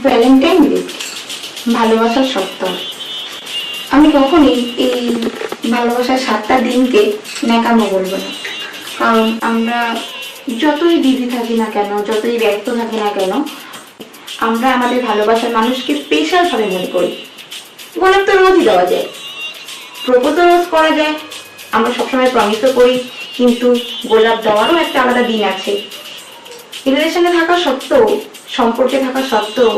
Valentine day, ভালোবাসার সপ্তাহ। আমি কখনই এই ভালোবাসার 7টা দিনকে ন্যাকামো বলবো না, কারণ আমরা যতই বিজি থাকি না কেন, যতই ব্যস্ত থাকি না কেন, আমরা আমাদের ভালোবাসার মানুষকে স্পেশাল ভাবে মনে করি। গোলাপ তো রোজই দেওয়া যায়, প্রপোজও রোজ করা যায়, আমরা সবসময় প্রমিসও করি, কিন্তু গোলাপ দেওয়ারও একটা আলাদা দিন আছে। রিলেশনে থাকা সত্ত্বেও, সম্পর্কে থাকা সত্ত্বেও,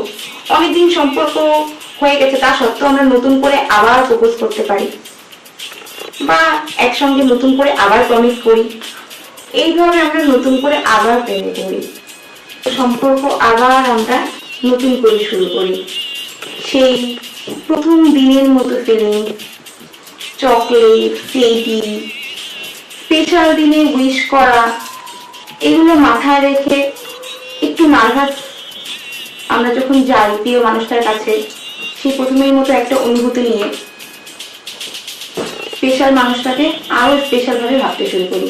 অনেকদিন সম্পর্ক হয়ে গেছে তা সত্ত্বেও আমরা নতুন করে আবার প্রপোজ করতে পারি, বা একসঙ্গে নতুন করে আবার প্রমিস করি। এইভাবে আমরা নতুন করে আবার প্রেমে পড়ি, সম্পর্ক আবার আমরা নতুন করে শুরু করি। সেই প্রথম দিনের মতো ফিলিং, চকলেট, টেডি, স্পেশাল দিনে উইশ করা, এগুলো মাথায় রেখে একটু নার্ভাস আমরা যখন যাই প্রিয় মানুষটার কাছে, সেই প্রথমের মতো একটা অনুভূতি নিয়ে স্পেশাল মানুষটাকে আরো স্পেশাল ভাবে ভাবতে শুরু করি।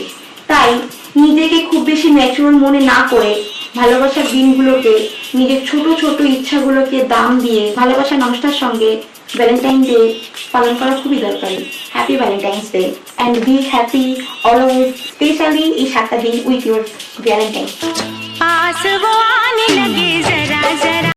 তাই নিজেকে খুব বেশি ম্যাচুর মনে না করে ভালোবাসার দিনগুলোকে, নিজের ছোট ছোট ইচ্ছাগুলোকে দাম দিয়ে ভালোবাসার মানুষটার সঙ্গে ভ্যালেন্টাইন ডে পালন করা খুবই দরকারি। Happy Valentine's day and be happy always, specially এই 7টা দিন উইথ ইউর ভ্যালেন্টাইন।